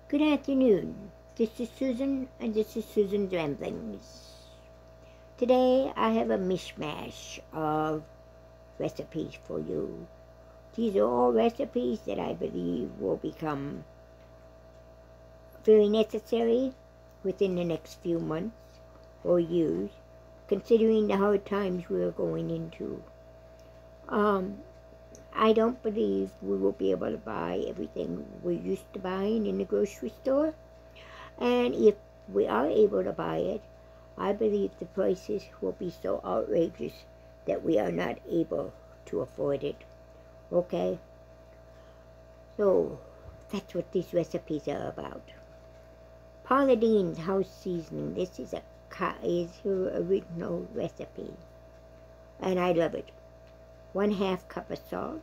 Good afternoon. This is Susan, and this is Susan's Dumplings. Today I have a mishmash of recipes for you. These are all recipes that I believe will become very necessary within the next few months or years, considering the hard times we are going into. I don't believe we will be able to buy everything we're used to buying in the grocery store. And if we are able to buy it, I believe the prices will be so outrageous that we are not able to afford it. Okay? So, that's what these recipes are about. Paula Deen's house seasoning. This is her original recipe. And I love it. 1/2 cup of salt,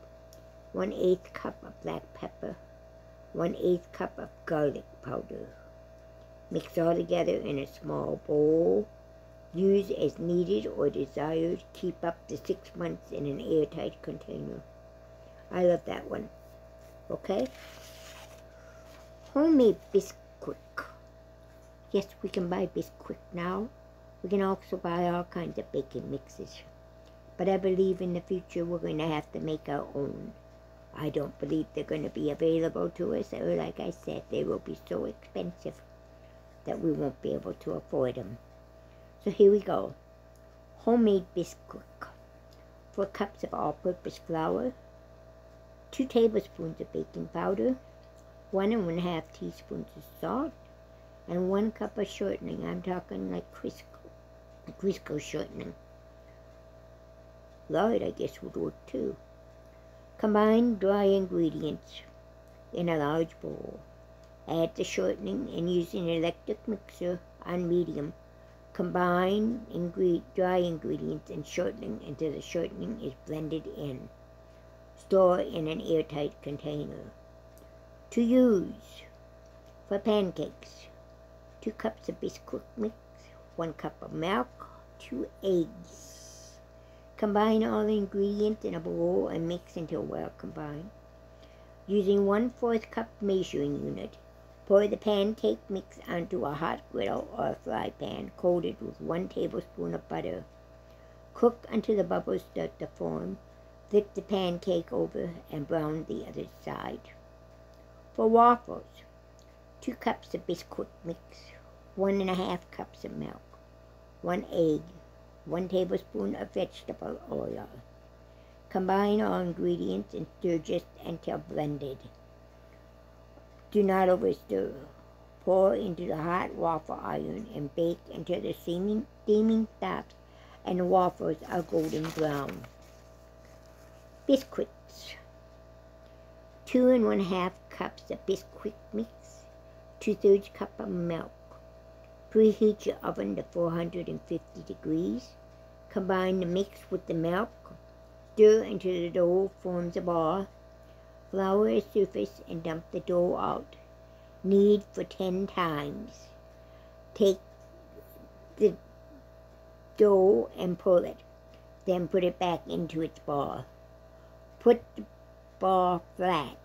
1/8 cup of black pepper, 1/8 cup of garlic powder. Mix all together in a small bowl. Use as needed or desired. Keep up to 6 months in an airtight container. I love that one. Okay? Homemade Bisquick. Yes, we can buy Bisquick now. We can also buy all kinds of baking mixes. But I believe in the future we're going to have to make our own. I don't believe they're going to be available to us, or like I said, they will be so expensive that we won't be able to afford them. So here we go. Homemade Bisquick. 4 cups of all-purpose flour, 2 tablespoons of baking powder, 1 1/2 teaspoons of salt, and 1 cup of shortening. I'm talking like Crisco shortening. Lard, I guess, would work too. Combine dry ingredients in a large bowl. Add the shortening and use an electric mixer on medium. Combine dry ingredients and shortening until the shortening is blended in. Store in an airtight container. To use for pancakes: 2 cups of Bisquick mix, 1 cup of milk, 2 eggs. Combine all the ingredients in a bowl and mix until well combined. Using 1/4 cup measuring unit, pour the pancake mix onto a hot griddle or a fry pan coated with 1 tablespoon of butter. Cook until the bubbles start to form. Flip the pancake over and brown the other side. For waffles: 2 cups of Bisquick mix, 1 1/2 cups of milk, 1 egg, 1 tablespoon of vegetable oil. Combine all ingredients and stir just until blended. Do not overstir. Pour into the hot waffle iron and bake until the steaming stops and the waffles are golden brown. Biscuits: 2 1/2 cups of Bisquick mix, 2/3 cup of milk. Preheat your oven to 450 degrees. Combine the mix with the milk. Stir until the dough forms a ball. Flour a surface and dump the dough out. Knead for 10 times. Take the dough and pull it. Then put it back into its ball. Put the ball flat.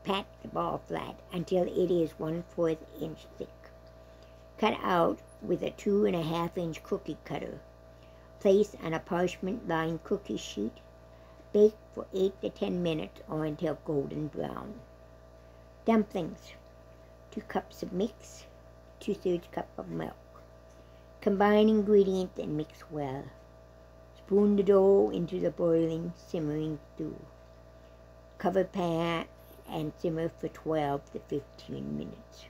Pat the ball flat until it is 1/4 inch thick. Cut out with a 2 1/2 inch cookie cutter. Place on a parchment-lined cookie sheet. Bake for 8 to 10 minutes or until golden brown. Dumplings: 2 cups of mix, 2/3 cup of milk. Combine ingredients and mix well. Spoon the dough into the boiling, simmering stew. Cover pan and simmer for 12 to 15 minutes.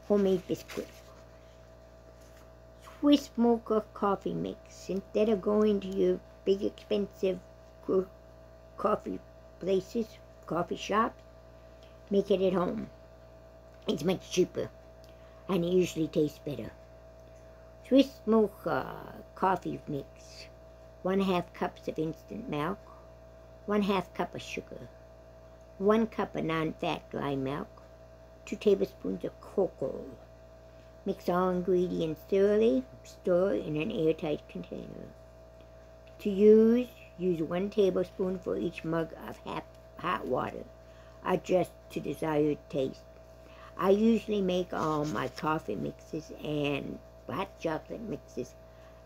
Homemade Bisquick. Swiss Mocha coffee mix. Instead of going to your big expensive coffee places, coffee shops, make it at home. It's much cheaper and it usually tastes better. Swiss Mocha coffee mix. 1/2 cups of instant milk, 1/2 cup of sugar, 1 cup of nonfat dry milk, 2 tablespoons of cocoa. Mix all ingredients thoroughly. Store in an airtight container. To use 1 tablespoon for each mug of hot water. Adjust to desired taste. I usually make all my coffee mixes and hot chocolate mixes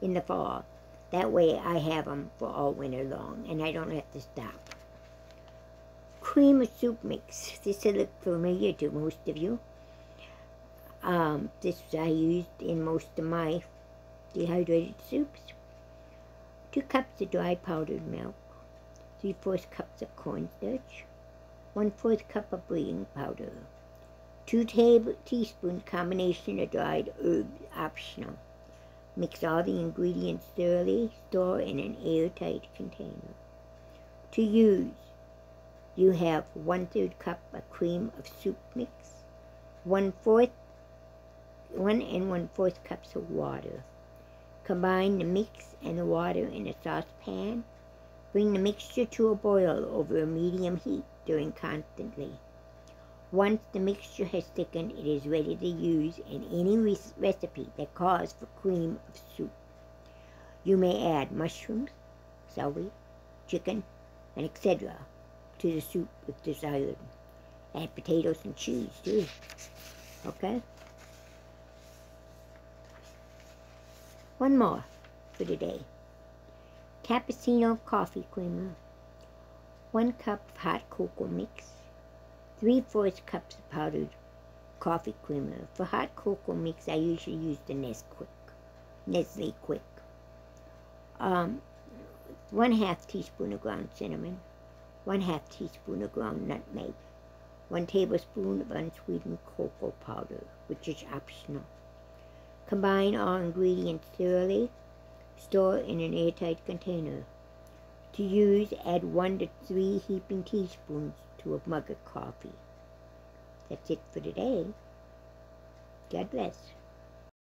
in the fall. That way I have them for all winter long, and I don't have to stop. Cream of soup mix. This will look familiar to most of you. This I used in most of my dehydrated soups. 2 cups of dry powdered milk, 3/4 cups of cornstarch, 1/4 cup of bouillon powder, 2 teaspoons combination of dried herbs, optional. Mix all the ingredients thoroughly. Store in an airtight container. To use, you have 1/3 cup of cream of soup mix, 1 and 1/4 cups of water. Combine the mix and the water in a saucepan. Bring the mixture to a boil over a medium heat, stirring constantly. Once the mixture has thickened, it is ready to use in any recipe that calls for cream of soup. You may add mushrooms, celery, chicken, and etc. to the soup if desired. Add potatoes and cheese too. Okay? One more for today. Cappuccino coffee creamer. 1 cup of hot cocoa mix. 3/4 cups of powdered coffee creamer. For hot cocoa mix, I usually use the Nestle Quick. 1/2 teaspoon of ground cinnamon. 1/2 teaspoon of ground nutmeg. 1 tablespoon of unsweetened cocoa powder, which is optional. Combine all ingredients thoroughly. Store in an airtight container. To use, add 1 to 3 heaping teaspoons to a mug of coffee. That's it for today. God bless.